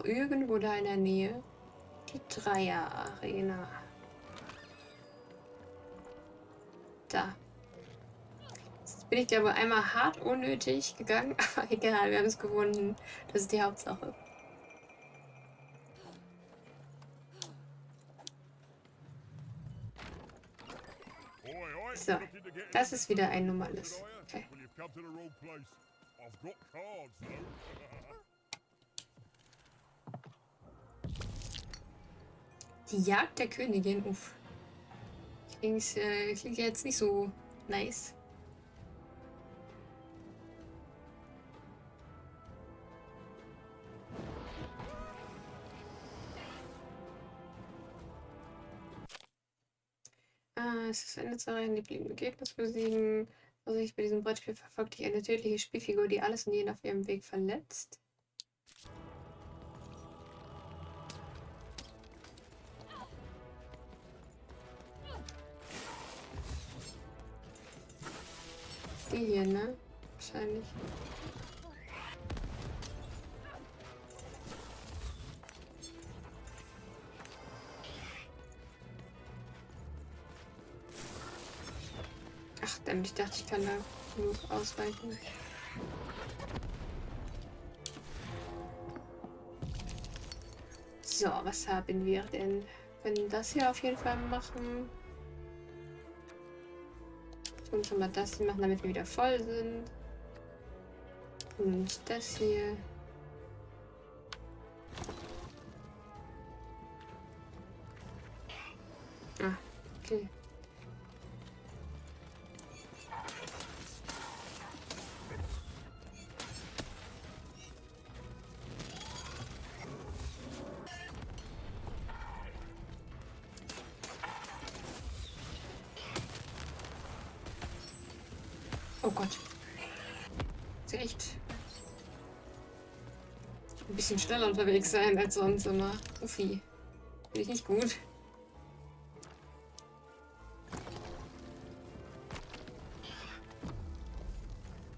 irgendwo da in der Nähe die Dreier-Arena. Da. Jetzt bin ich, glaube ich, einmal hart unnötig gegangen. Aber egal, wir haben es gefunden. Das ist die Hauptsache. So, das ist wieder ein normales. Okay. Die Jagd der Königin. Uff. Klingt jetzt nicht so nice. Es ist eine zu erreichen, die bliebenden Gegner zu besiegen. Also ich bei diesem Brettspiel verfolgt dich eine tödliche Spielfigur, die alles und jeden auf ihrem Weg verletzt. Die hier, ne? Wahrscheinlich. Ach, denn ich dachte, ich kann da genug ausweichen. So, was haben wir denn? Wir können das hier auf jeden Fall machen. Tun schon mal das hier machen, damit wir wieder voll sind. Und das hier. Ah, okay. Oh Gott. Ist ja echt ein bisschen schneller unterwegs sein als sonst immer. Uffi. Finde ich nicht gut.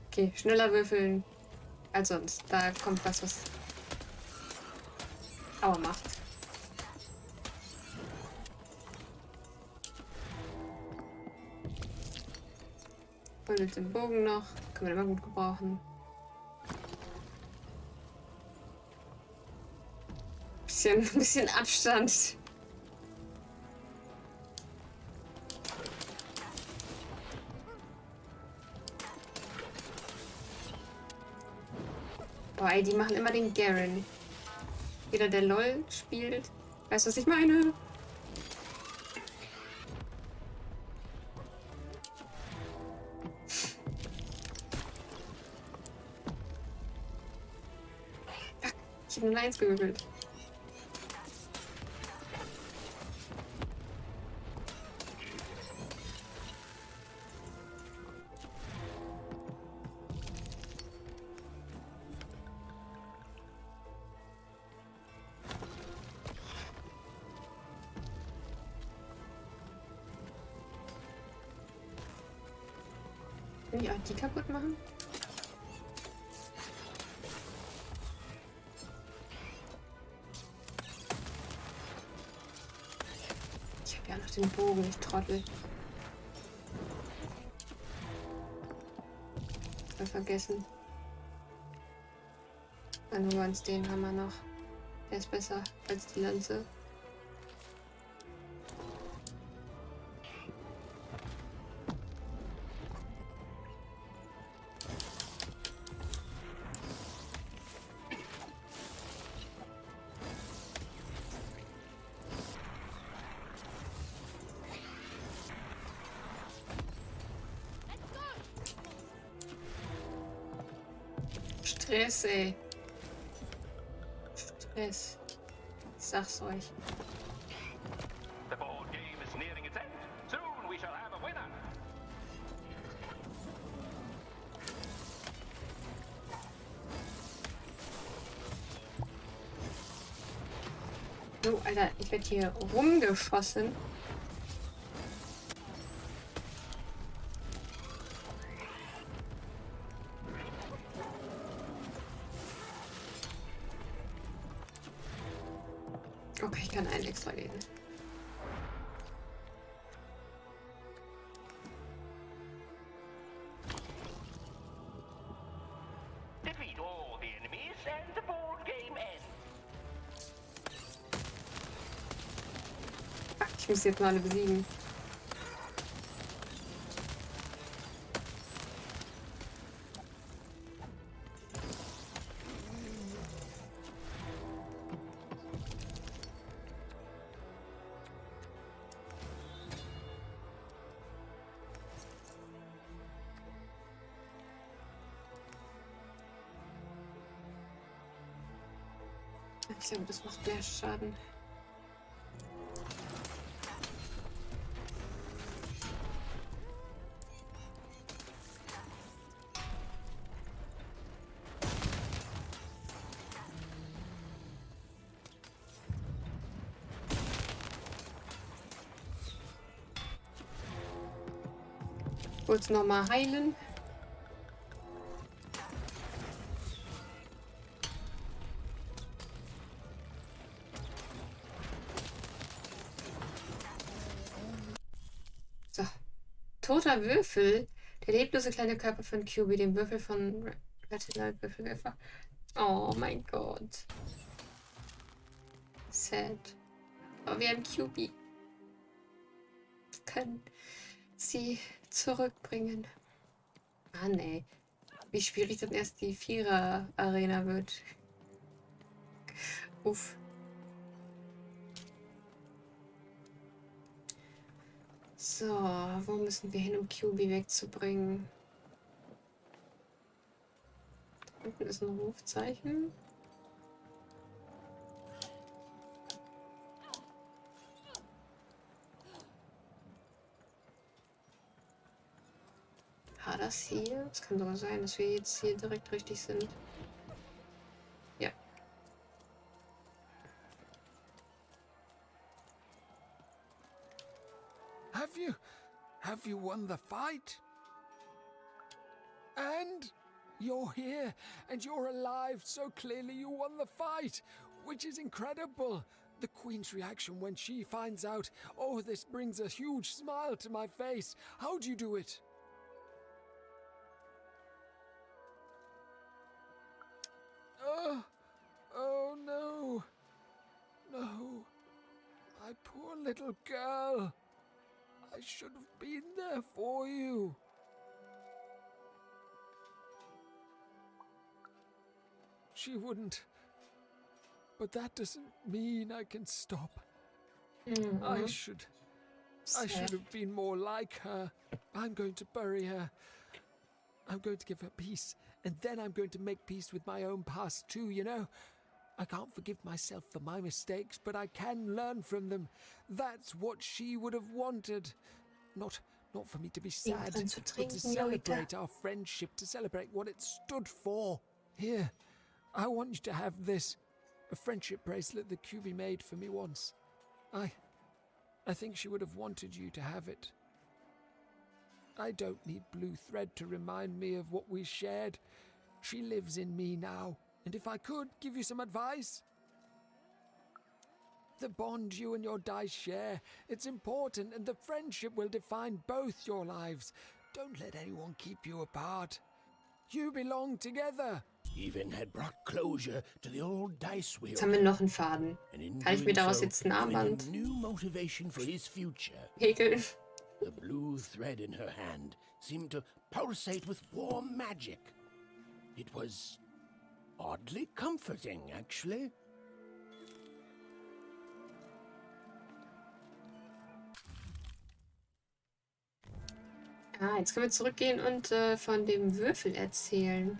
Okay, schneller würfeln als sonst. Da kommt was Aua macht. Und den Bogen noch. Kann man immer gut gebrauchen. Ein bisschen Abstand. Boah, ey, die machen immer den Garen. Jeder, der LOL spielt, weiß, was ich meine. Fuck, ich habe nur eins gewürfelt. Kann ich auch die kaputt machen? Ich habe ja noch den Bogen, ich Trottel. Vergessen. Dann holen wir uns den Hammer noch. Der ist besser als die Lanze. Stress, ey. Stress. Ich sag's euch. The board game is nearing its end. Soon we shall have a winner. So, Alter, ich werde hier rumgeschossen. Okay, ich kann einen extra gehen. Defeat all the enemies and the board game ends. Ach, ich muss jetzt mal alle besiegen. Ich glaube, das macht mehr Schaden. Kurz nochmal heilen. So. Toter Würfel. Der leblose kleine Körper von QB, dem Würfel von Retinal Würfelwerfer. Oh mein Gott. Sad. Aber wir haben QB. Wir können sie zurückbringen. Mann, ey. Wie schwierig dann erst die Vierer-Arena wird. Uff. So, wo müssen wir hin, um QB wegzubringen? Da unten ist ein Rufzeichen. War das hier? Es kann sogar sein, dass wir jetzt hier direkt richtig sind. Ja. Have you won the fight? And you're here, and you're alive, so clearly you won the fight, which is incredible. The Queen's reaction when she finds out, oh, this brings a huge smile to my face. How'd you do it? Oh no. No. My poor little girl. I should have been there for you. She wouldn't. But that doesn't mean I can stop. I should have been more like her. I'm going to bury her. I'm going to give her peace. And then I'm going to make peace with my own past too, you know? I can't forgive myself for my mistakes, but I can learn from them. That's what she would have wanted. Not for me to be sad, but to celebrate our friendship, to celebrate what it stood for. Here, I want you to have this. A friendship bracelet that QB made for me once. I think she would have wanted you to have it. I don't need blue thread to remind me of what we shared. She lives in me now. And if I could give you some advice, the bond you and your dice share, it's important, and the friendship will define both your lives. Don't let anyone keep you apart. You belong together. Even had brought closure to the old dice wheel. Jetzt haben wir noch einen Faden. And in Kann ich mir doing daraus so, jetzt ein given him Armband new motivation for his future. häkeln? The blue thread in her hand seemed to pulsate with warm magic. It was oddly comforting, actually. Ah, jetzt können wir zurückgehen und von dem Würfel erzählen.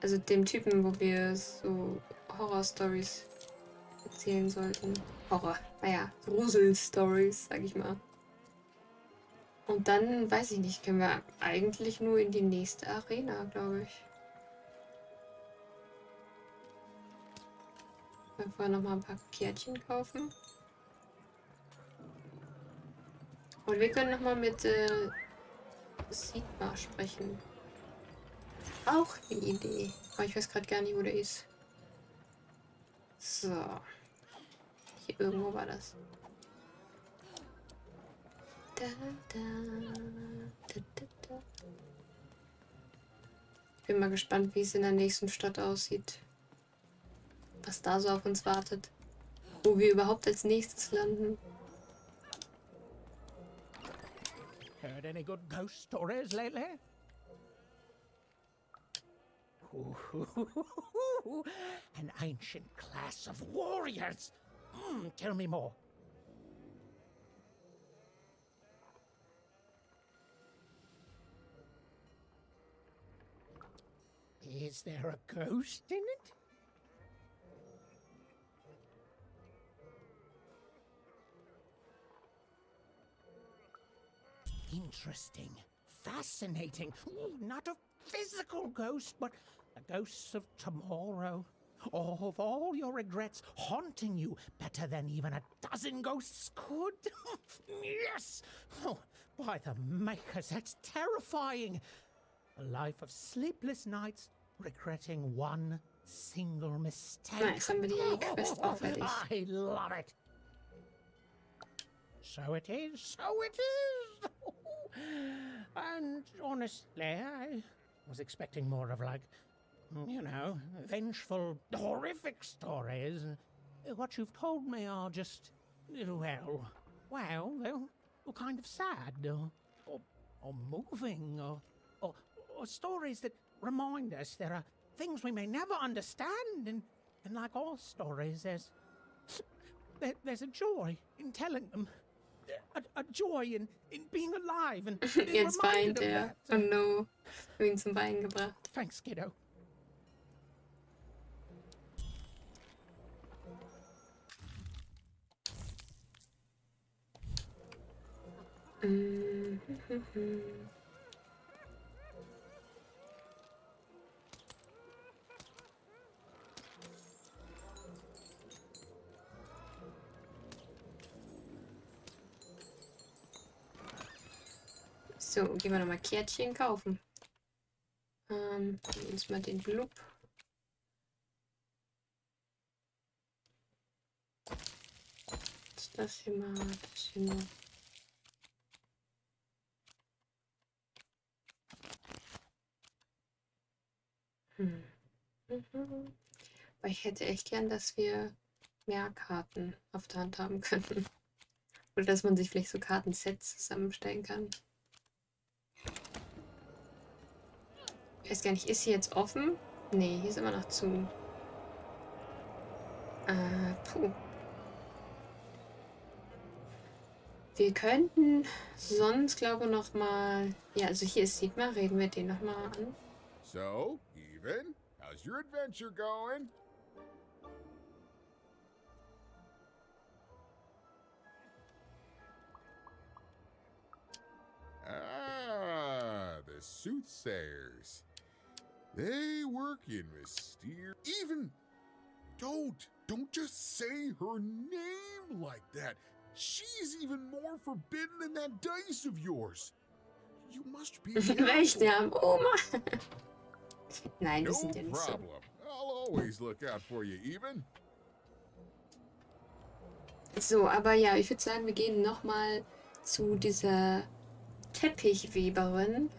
Also dem Typen, wo wir so Horror-Stories erzählen sollten. Horror, naja, Grusel-Stories, sag ich mal. Und dann, weiß ich nicht, können wir eigentlich nur in die nächste Arena, glaube ich. Wir vorher noch mal ein paar Kärtchen kaufen. Und wir können noch mal mit Sigma sprechen. Auch eine Idee. Aber ich weiß gerade gar nicht, wo der ist. So. hier irgendwo war das. Da, da, da, da, da. Bin mal gespannt, wie es in der nächsten Stadt aussieht. Was da so auf uns wartet. Wo wir überhaupt als nächstes landen. Heard any good ghost stories lately? An ancient class of warriors. Tell me more. Is there a ghost in it? Interesting. Fascinating. Ooh, not a physical ghost, but the ghosts of tomorrow. Of all your regrets haunting you better than even a dozen ghosts could. Yes! Oh, by the makers, that's terrifying. A life of sleepless nights, regretting one single mistake. Nice, somebody quest auch fertig. I love it. So it is, so it is. And honestly, I was expecting more of like, you know, vengeful, horrific stories. What you've told me are just, they're kind of sad, or moving, or stories that remind us there are things we may never understand, and like all stories, there's a joy in telling them. A joy in being alive and being Jetzt reminded weint of er. that. Oh no. Ich habe ihn zum Weinen gebracht. Thanks, kiddo. So, gehen wir nochmal Kärtchen kaufen. Nehmen uns mal den Blub. Das hier mal, das hier mal. Aber ich hätte echt gern, dass wir mehr Karten auf der Hand haben könnten. Oder dass man sich vielleicht so Kartensets zusammenstellen kann. Ich weiß gar nicht, ist hier jetzt offen? Nee, hier ist immer noch zu. Puh. Wir könnten sonst, glaube ich, noch mal... Ja, also hier ist Sigmar, reden wir den noch mal an. So, Even, how's your adventure going? Ah, the soothsayers. They work in mysterious... Even... Don't just say her name like that. She's even more forbidden than that dice of yours. You must be Recht, careful. wir haben Oma. Nein, die No sind ja nicht so. problem. I'll always look out for you, Even. So, aber ja, ich würde sagen, wir gehen noch mal zu dieser Teppichweberin.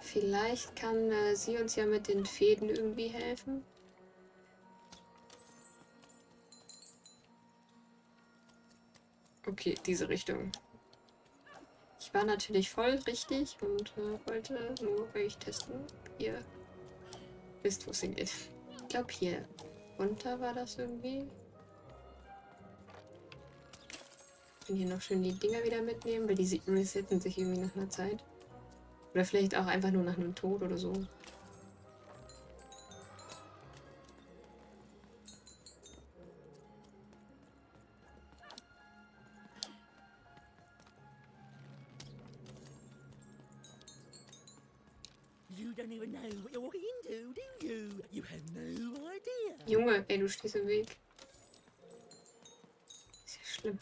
Vielleicht kann sie uns ja mit den Fäden irgendwie helfen. Okay, diese Richtung. Ich war natürlich voll richtig und wollte nur euch testen. Ihr wisst, wo es hingeht. Ich glaube, hier runter war das irgendwie. Ich kann hier noch schön die Dinger wieder mitnehmen, weil die resetten sich irgendwie nach einer Zeit. Oder vielleicht auch einfach nur nach einem Tod oder so. You don't even know what you're walking into, do you? You have no idea. Junge, ey, du stehst im Weg. Ist ja schlimm.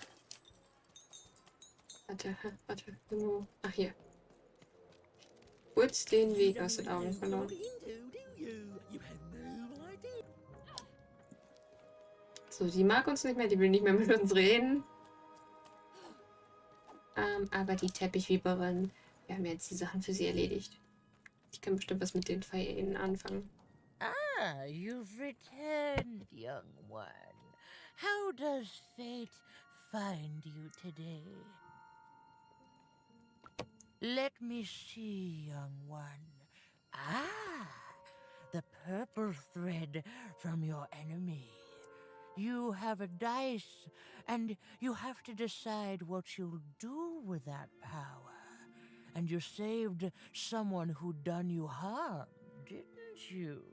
Warte, irgendwo. Ach, hier. Kurz den Weg aus den Augen verloren. So, die mag uns nicht mehr, die will nicht mehr mit uns reden. Aber die Teppichweberin, wir haben jetzt die Sachen für sie erledigt. Ich kann bestimmt was mit den Pfeilen anfangen. Ah, you've returned, young one. How does fate find you today? Let me see, young one. Ah, the purple thread from your enemy. You have a dice, and you have to decide what you'll do with that power. And you saved someone who'd done you harm, didn't you?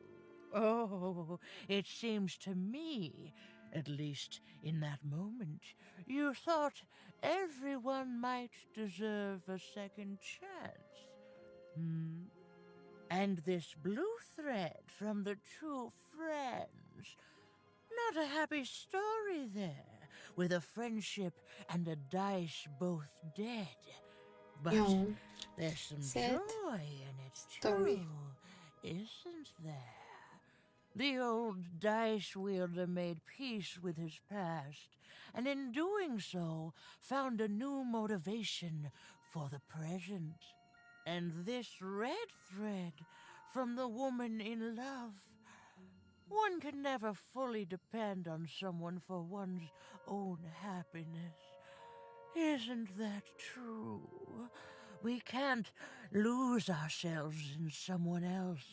Oh, it seems to me, at least in that moment, you thought everyone might deserve a second chance. And this blue thread from the two friends. Not a happy story there, with a friendship and a dice both dead. But Yeah. there's some Sad joy in it story. too, isn't there? The old dice wielder made peace with his past, and in doing so, found a new motivation for the present. And this red thread from the woman in love. One can never fully depend on someone for one's own happiness. Isn't that true? We can't lose ourselves in someone else.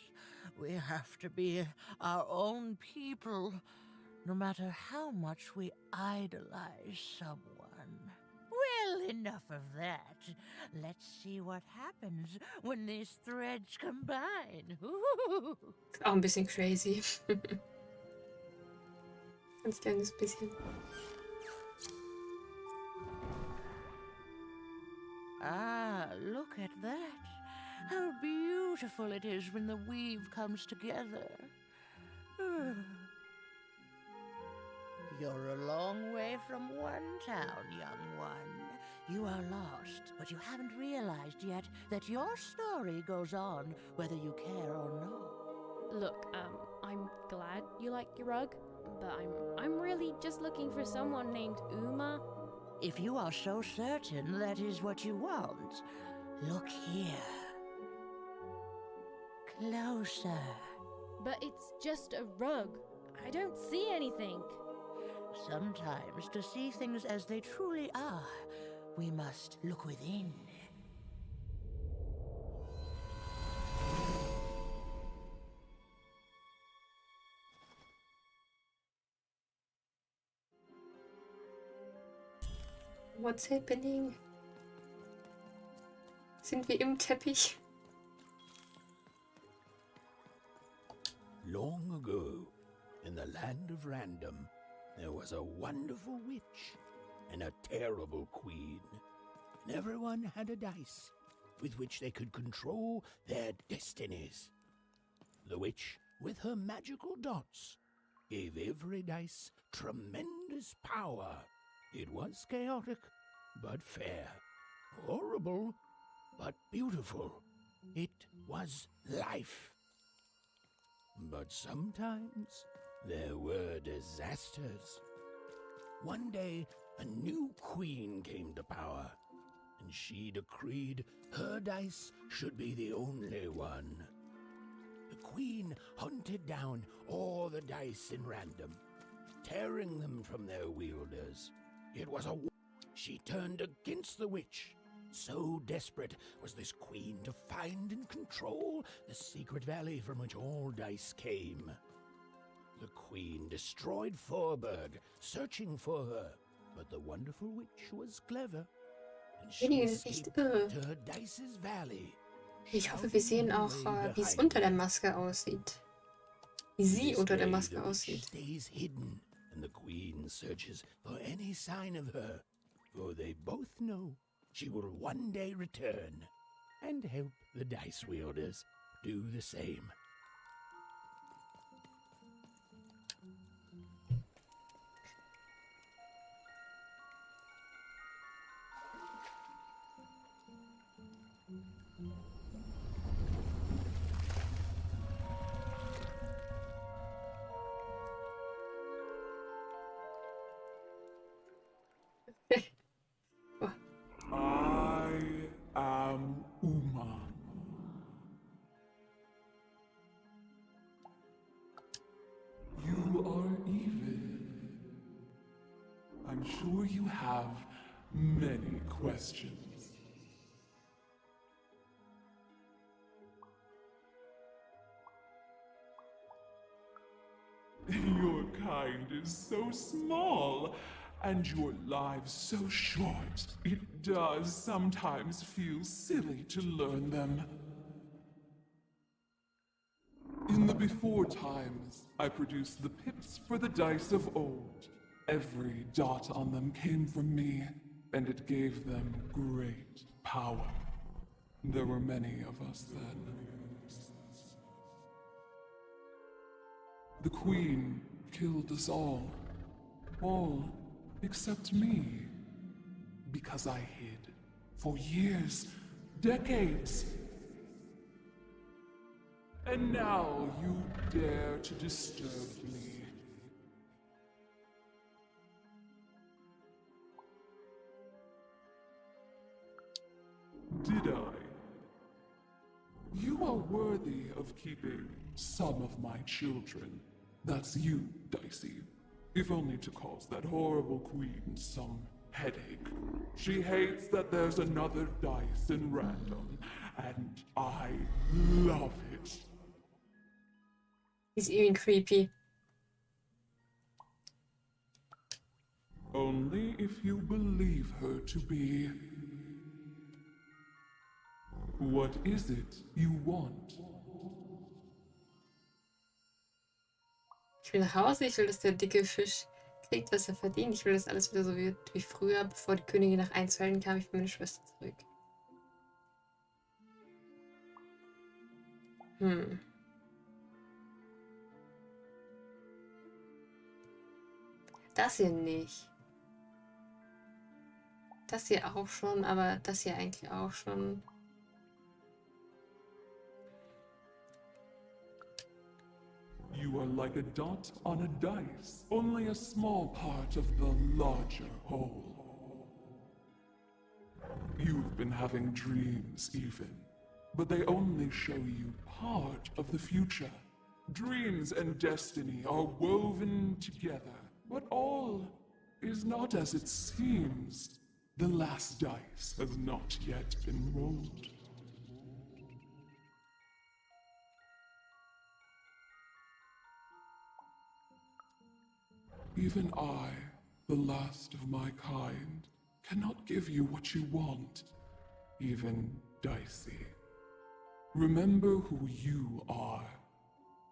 We have to be our own people, no matter how much we idolize someone. Well, enough of that. Let's see what happens when these threads combine. Ooh. Ist auch ein bisschen crazy. Ganz kleines bisschen. Ah, look at that. How beautiful it is when the weave comes together. You're a long way from one town, young one. You are lost, but you haven't realized yet that your story goes on whether you care or not. Look, I'm glad you like your rug, but I'm really just looking for someone named Ooma. If you are so certain that is what you want, look here. Closer. But it's just a rug. I don't see anything. Sometimes, to see things as they truly are, we must look within. What's happening? Sind wir im Teppich? Long ago, in the land of Random, there was a wonderful witch and a terrible queen. And everyone had a dice with which they could control their destinies. The witch, with her magical dots, gave every dice tremendous power. It was chaotic, but fair. Horrible, but beautiful. It was life. But sometimes there were disasters. One day, a new queen came to power, and she decreed her dice should be the only one. The queen hunted down all the dice in Random, tearing them from their wielders. It was a war. She turned against the witch. So desperate was this queen to find and control the secret valley from which all dice came. The queen destroyed Forberg, searching for her, but the wonderful witch was clever, and she Königin ist echt escaped irre. to her Dice's valley. Ich hoffe, wir sehen auch, wie es unter der Maske aussieht. Wie sie unter der Maske aussieht. Stays hidden, and the queen searches for any sign of her, for they both know she will one day return and help the dice wielders do the same. sure you have many questions. Your kind is so small, and your lives so short. It does sometimes feel silly to learn them. In the before times, I produced the pips for the dice of old. Every dot on them came from me, and it gave them great power. There were many of us then. The Queen killed us all except me, because I hid for years, decades. And now you dare to disturb me. Did I? You are worthy of keeping some of my children. That's you, Dicey. If only to cause that horrible queen some headache. She hates that there's another dice in random, and I love it. He's even creepy. Only if you believe her to be. What is it you want? Ich will nach Hause, ich will, dass der dicke Fisch kriegt, was er verdient. Ich will, dass alles wieder so wird wie früher, bevor die Königin nach Einzelnen kam. Ich will meine Schwester zurück. Das hier nicht. Das hier auch schon, aber das hier eigentlich auch schon. You are like a dot on a dice, only a small part of the larger whole. You've been having dreams even, but they only show you part of the future. Dreams and destiny are woven together, but all is not as it seems. The last dice has not yet been rolled. Even I, the last of my kind, cannot give you what you want, even Dicey. Remember who you are,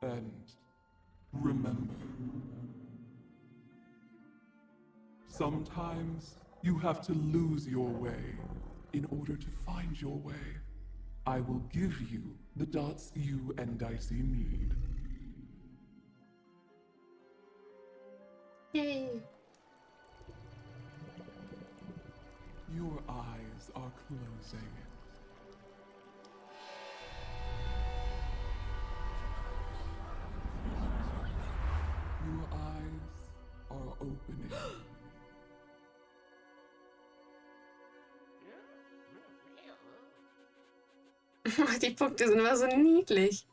and remember. Sometimes you have to lose your way in order to find your way. I will give you the dots you and Dicey need. Yay! Your eyes are closing. Your eyes are opening. Die Punkte sind immer so niedlich.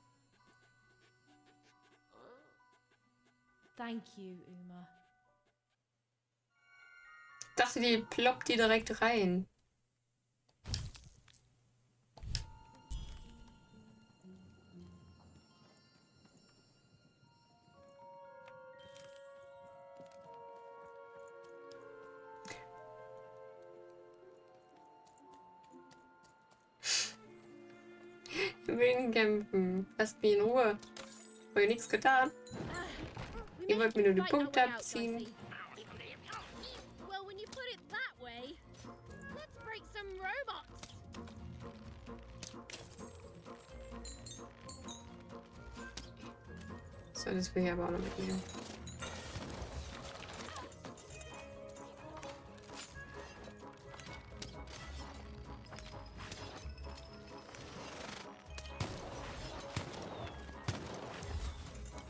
Thank you, Ooma. Ich dachte, die ploppt die direkt rein. Wir will kämpfen. Lasst mich in Ruhe. Ich habe nichts getan. Ihr wollt mir nur die Punkte abziehen. Well, when you put it that way, let's break some robots. So, das will ich aber auch noch mitnehmen.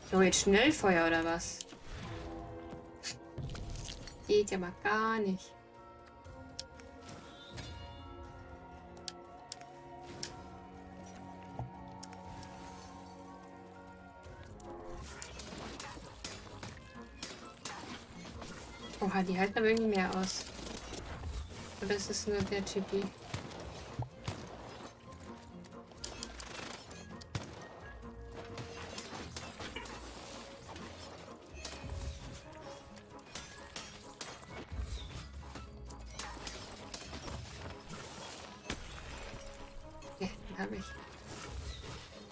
So, jetzt Schnellfeuer oder was? Geht ja mal gar nicht. Oha, die halten aber irgendwie mehr aus. Oder ist es nur der Typi? Ja, den habe ich.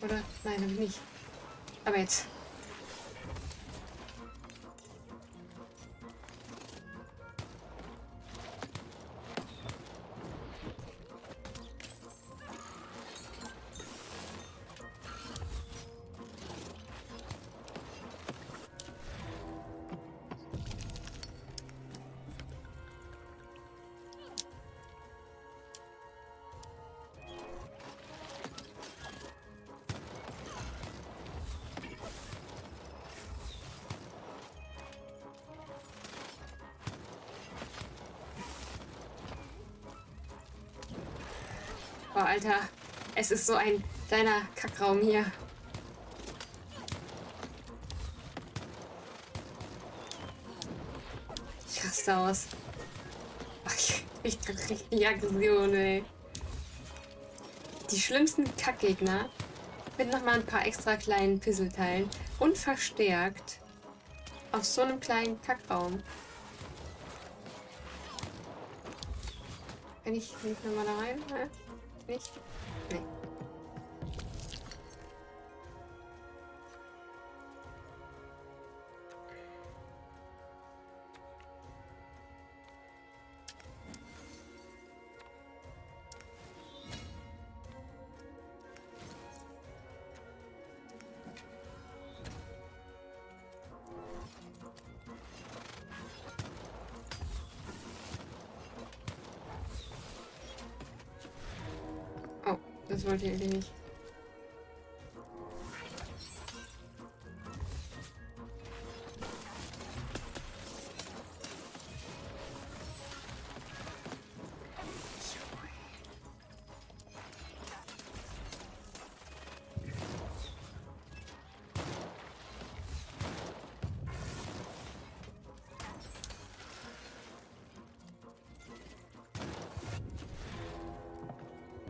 Oder? Nein, habe ich nicht. Aber jetzt. Oh, Alter. Es ist so ein kleiner Kackraum hier. Ich raste aus. Ach, ich krieg richtig Aggression, ey. Die schlimmsten Kackgegner mit nochmal ein paar extra kleinen Pisselteilen und verstärkt auf so einem kleinen Kackraum. Kann ich nicht nochmal da rein? Hä? Nicht? Nee. Oh, das wollte ich eigentlich nicht.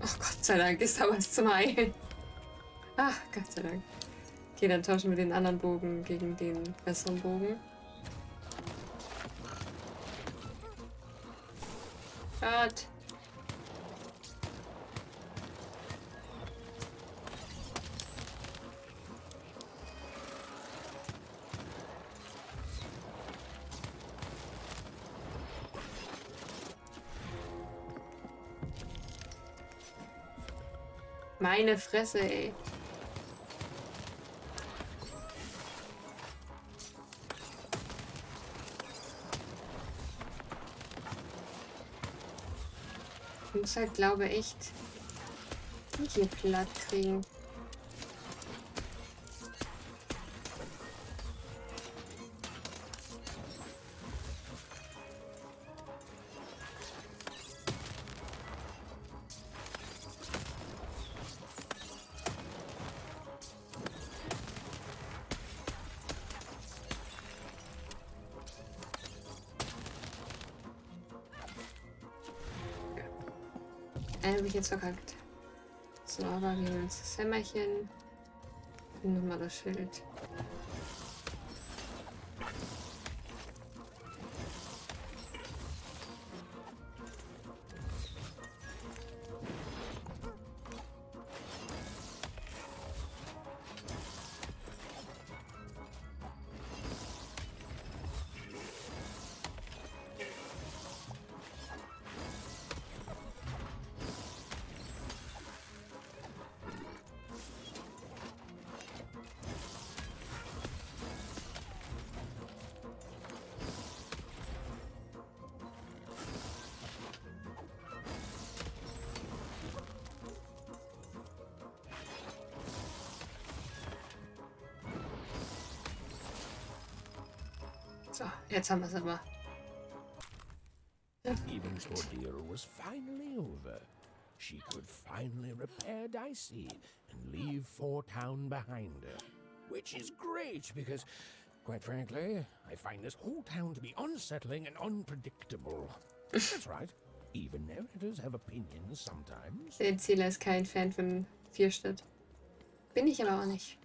Oh, Gott sei Dank ist da was zum Heilen. Ach, Gott sei Dank. Okay, dann tauschen wir den anderen Bogen gegen den besseren Bogen. Gott. Meine Fresse, ey. Ich muss halt, glaube ich, echt die hier platt kriegen. Habe ich jetzt verkackt. So, aber wir holen uns das Hämmerchen. Und nochmal das Schild. So, jetzt haben wir es aber. Even's ordeal was finally over. She could finally repair Dicey and leave Fort Town behind her. Which is great because Quite frankly, I find this whole town to be unsettling and unpredictable. That's right. Even narrators have opinions sometimes. Der Erzähler ist kein Fan von Vierstadt. Bin ich aber auch nicht.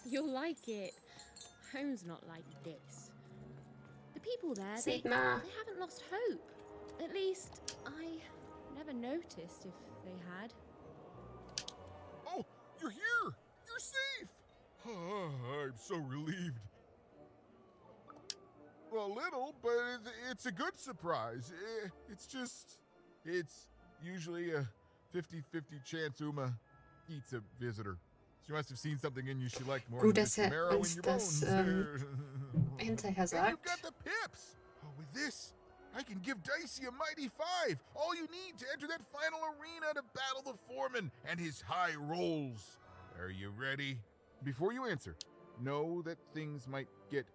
You'll like it. Home's not like this. The people there, they Sigma. haven't lost hope. At least, I never noticed if they had. Oh, you're here! You're safe! I'm so relieved. Well, a little, but it's a good surprise. It's usually a 50-50 chance Ooma eats a visitor. She must have seen something in you she liked more Gut, than dass just the marrow in uns your das bones. hinterher And sagt. you've got the pips! Oh, with this, I can give Dicey a mighty 5. All you need to enter that final arena to battle the foreman and his high rolls. Are you ready? Before you answer, know that things might get,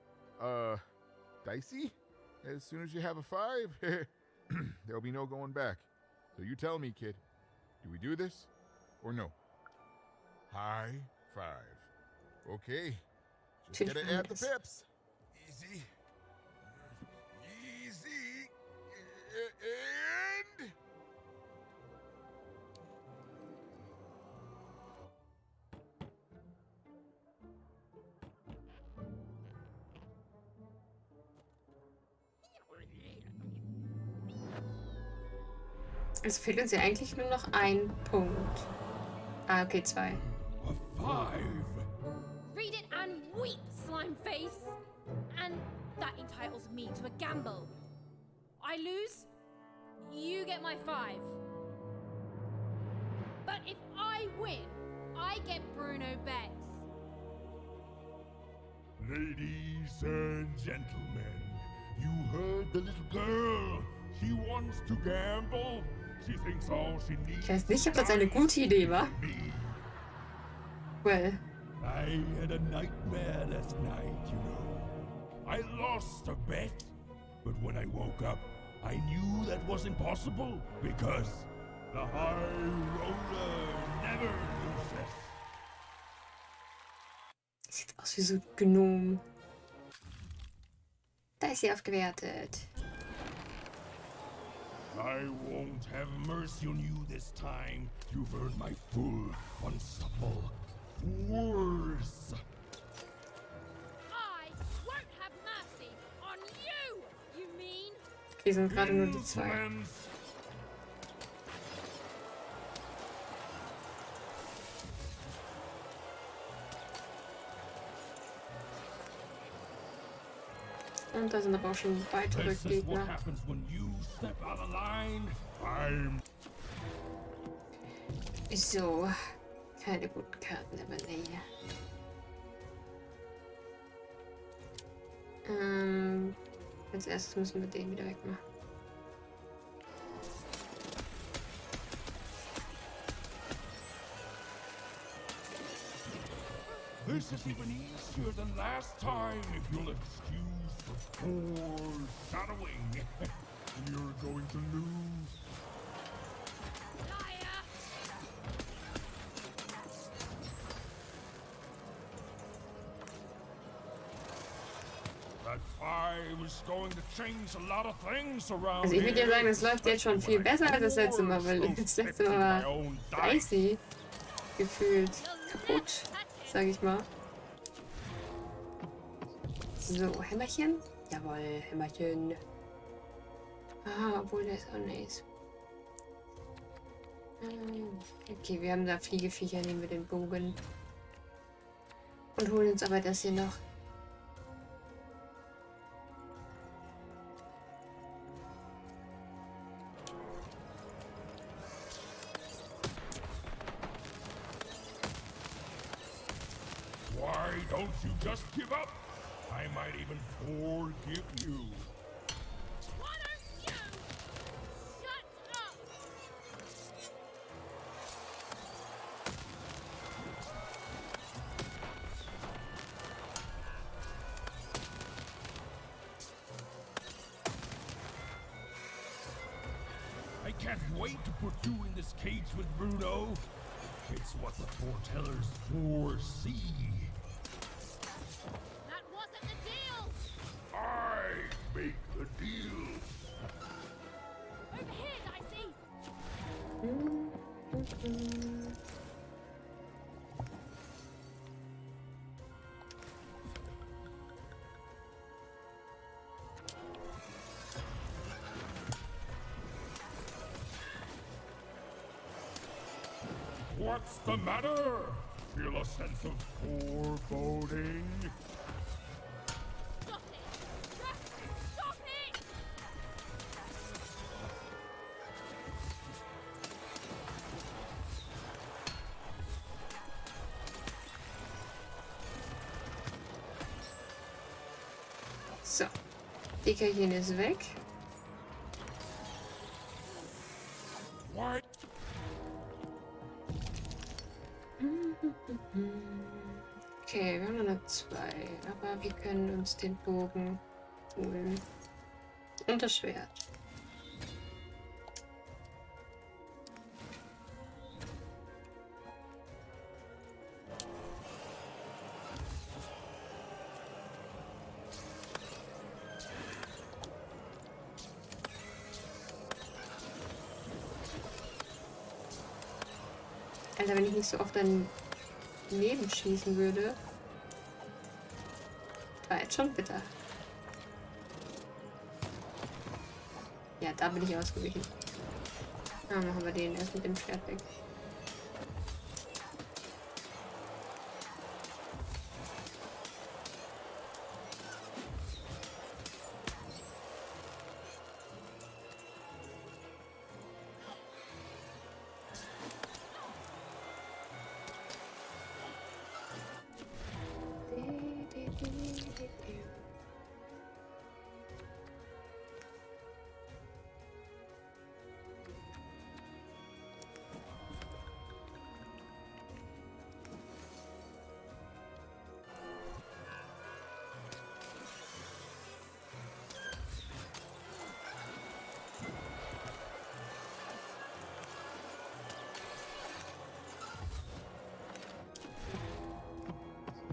dicey? As soon as you have a 5, there'll be no going back. So you tell me, kid. Do we do this or no? High 5. Okay. Just gotta add the pips. Easy. Easy. And... Es fehlt uns ja eigentlich nur noch ein Punkt. Ah, okay, 2. A 5. Read it and weep, slime face. And that entitles me to a gamble. I lose, you get my 5. But if I win, I get Bruno Beggs. Ladies and gentlemen, you heard the little girl. She wants to gamble. She thinks all she needs. Ich weiß nicht, ob das eine gute Idee war. Me. Well, I had a nightmare last night, you know. I lost a bet, but when I woke up, I knew that was impossible because the high roller never loses. sieht aus wie so ein Gnom. Da ist sie aufgewertet. I won't have mercy on you this time. You've earned my full, unstoppable force. I won't have mercy on you, you mean? Okay, sind gerade nur die 2. Insolence. Und da sind aber auch schon weitere This is what Gegner. happens when you step out of line. I'm So, keine guten Karten, aber nee. Als erstes müssen wir den wieder wegmachen. This is even easier than last time, if you'll excuse the foreshadowing. You're going to lose. Liar! That 5 is going to change a lot of things around Also ich würde ja here. sagen, es läuft jetzt schon viel besser als das letzte Mal, weil das letzte Mal war Dicey gefühlt kaputt, sag ich mal. So, Hämmerchen? Jawohl, Hämmerchen. Ah, obwohl der ist auch nice. Okay, wir haben da Fliegeviecher, nehmen wir den Bogen. Und holen uns aber das hier noch. Why don't you just give up? I might even forgive you. Why don't you shut up? I can't wait to put you in this cage with Bruno. It's what the foretellers foresee. What's the matter? Feel a sense of foreboding? Stop it! Just stop it! So, Dickerchen ist weg. What? Okay, wir haben noch 2, aber wir können uns den Bogen holen. Und das Schwert. Alter, wenn ich nicht so oft daneben schießen würde. War jetzt schon bitter. Ja, da bin ich ausgewichen. Ah, machen wir den erst mit dem Schwert weg.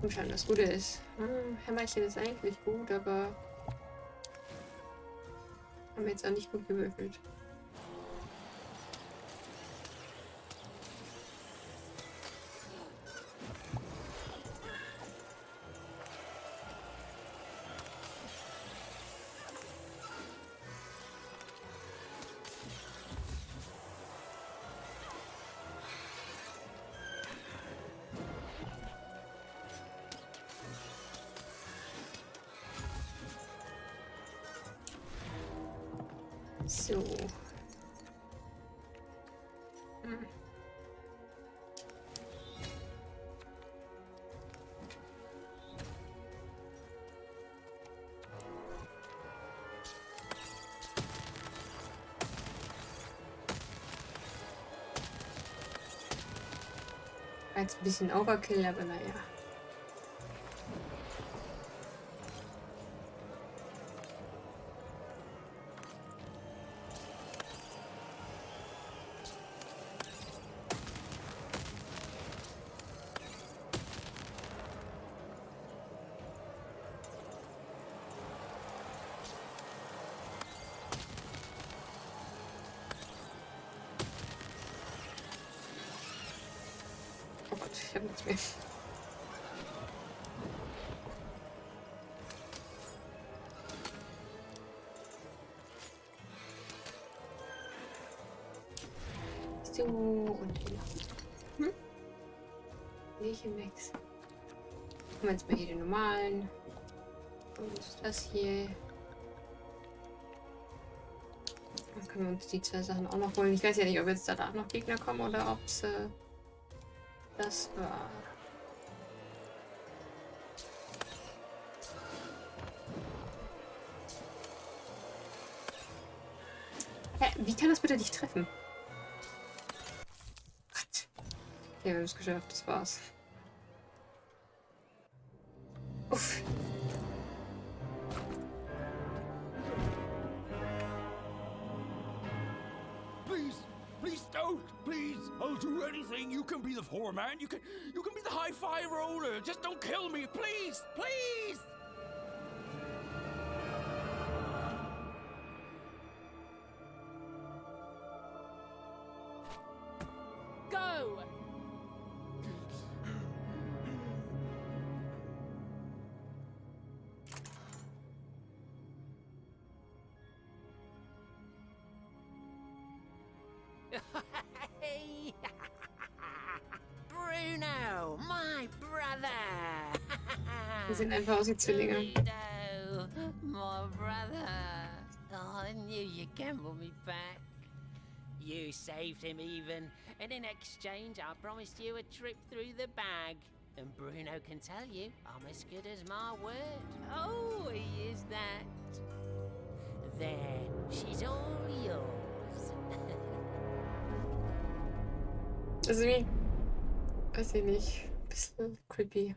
Komm schon, das Gute ist. Hämmerchen ist eigentlich gut, aber haben wir jetzt auch nicht gut gewürfelt. So. War jetzt ein bisschen Overkill, aber naja. Oh Gott, ich habe nichts mehr. So, und hier. Welche Max? Machen wir jetzt mal hier den normalen. Und das hier. Dann können wir uns die 2 Sachen auch noch holen. Ich weiß ja nicht, ob jetzt danach noch Gegner kommen oder ob es das war. Hä, wie kann das bitte nicht treffen? Gott. Okay, wir haben es geschafft, das war's. Uff. Please, please don't. Please, I'll do anything. You can be the foreman. You can be the high-five roller. Just don't kill me, please, please. Go! Die sehen einfach aus wie Zwillinge. Toledo, my brother. Oh, I knew you'd gamble me back. You saved him even, and in exchange I promised you a trip through the bag. And Bruno can tell you I'm as good as my word. Oh, he is that. There, she's all yours. Also wie, weiß ich nicht, bisschen creepy.